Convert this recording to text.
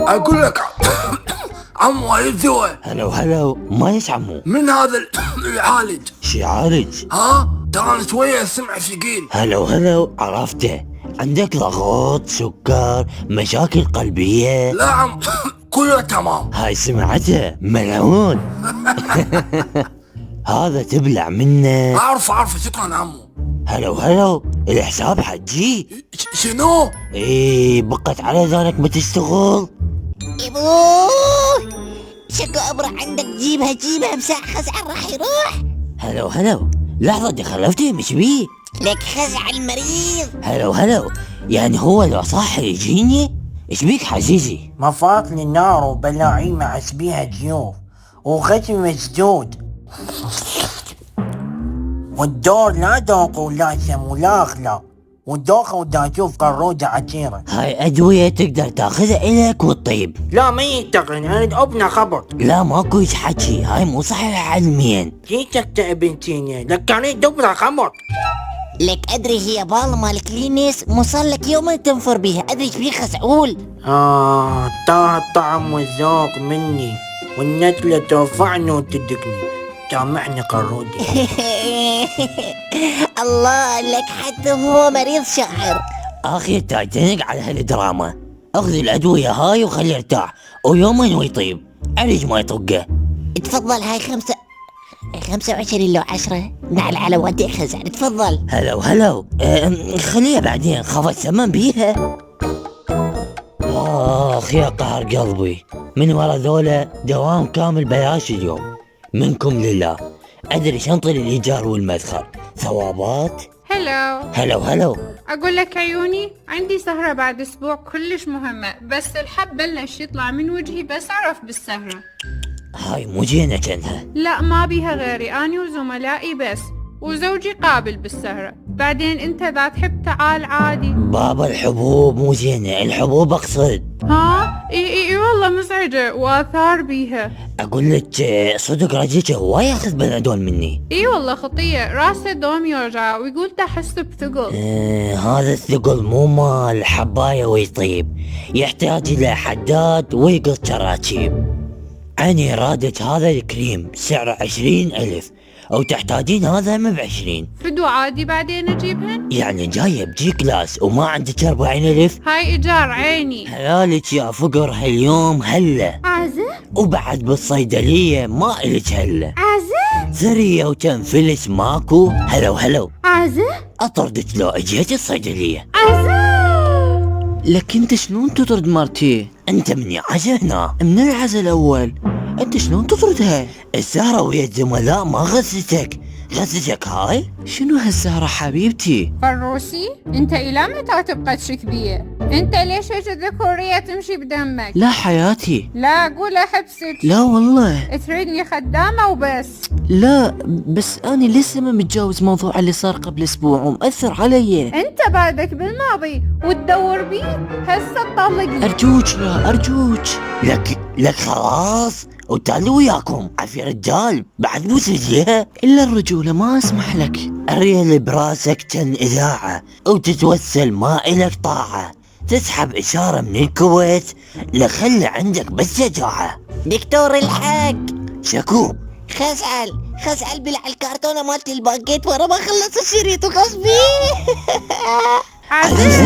اقول لك عمو يزوى. هلا مايش عمو؟ من هذا يعالج؟ شي يعالج؟ ها ترى شوية سمع ثقيل. هلا عرفته. عندك ضغط، سكر، مشاكل قلبية؟ لا عم كله تمام. هاي سمعته ملعون. هذا تبلع منه. اعرف شكرا عمو. هلا الحساب حجي. شنو؟ ايه بقت على ذلك ما تشتغل. يبوي شكو ابرع عندك، جيبها مساع خزعل راح يروح. هلا لحظة دخلفتي مش بيه؟ لك خزع المريض. هلا يعني هو لو صح يجيني؟ ايش بيك حزيزي؟ مفاطل النار وبلاعي مع بيها جيوف وختم مسدود، والدور لا ذوق ولا سم ولا اغلى، والدوخة ودا اشوف قرودة عتيرة. هاي ادوية تقدر تاخذها الك وتطيب. لا ما يتقن، انا ابنى خبط. لا ماكو ايش حكي، هاي مو صحيح علميا. جيتك تعبنتيني لك كانت دبرة خبط. لك ادري هي باله مال كلينس مصل لك يوم تنفر بيها، ادري ايش بيه خزعول. طه الطعم والذوق مني، والنتلة ترفعني وتدقني، جامعني قرودي. الله لك حتى هو مريض شاعر. اخي تايتنك على هالدراما. اخذ الادوية هاي وخليه يرتاح، ويومين ويطيب، عريج ما يطقه. تفضل هاي 25 لو 10 نعل على وديك خزعل. تفضل. هلا خليها بعدين، خافت سمن بيها. اخ يا قهر قلبي، من ورا ذولا دوام كامل بلاش اليوم، منكم لله. ادري شنطي الايجار والمدخل، ثوابات. هلا أقول لك عيوني، عندي سهرة بعد أسبوع كلش مهمة، بس الحب بلش يطلع من وجهي بس أعرف بالسهرة. هاي مو جينا كنها. لا ما بيها غيري، أني وزملائي بس، وزوجي قابل بالسهرة. بعدين أنت إذا تحب تعال عادي. بابا الحبوب مو زينة، الحبوب اقصد. ها؟ إي والله مزعجة وآثار بيها. اقول لك صدق رجيك هو ياخذ بنادول مني. إي والله خطية، راسه دوم يوجع ويقول تحس بثقل. هذا الثقل مو مال حباية ويطيب، يحتاج الى حداد ويقص كراكيب. عن إرادة هذا الكريم سعره 20,000، أو تحتاجين هذا هم ب20. فدو عادي بعدين أجيبهن؟ يعني جاية بجي كلاس وما عندك 40,000؟ هاي إيجار عيني. حلالك يا فقر هاليوم هلا. عازة؟ وبعد بالصيدلية ما إلك هلا. عازة؟ ثرية وكم فلس ماكو. هلا عازة؟ أطردك لو اجيت الصيدلية. عازة؟ لك انت شلون تطرد مرتي؟ انت من يعزة هنا؟ من العزل الاول، انت شلون تطردها؟ السهرة ويا الزملاء ما غزتك هاي؟ شنو هالسهرة حبيبتي؟ فروسي، انت الى متى تبقى تشكبيه؟ انت ليش هيك الذكورية تمشي بدمك؟ لا حياتي. لا اقول احبسك. لا والله. تريدني خدامة وبس. لا بس انا لسه ما متجاوز موضوع اللي صار قبل اسبوع ومأثر علي. انت بعدك بالماضي وتدور بيه، هسه تطلقني. ارجوك لا ارجوك. لك خلاص وتالي وياكم عفي رجال بعد بوس رجليها. الا الرجولة ما اسمح لك. الريل براسك كان اذاعة وتتوسل ما الك طاعة، تسحب اشارة من الكويت لخلي عندك بس شجاعة. دكتور الحق. شكو؟ خزعل بلع الكرتونة مالت الباكيت ورا ما خلص الشريط وغصبي. عزيز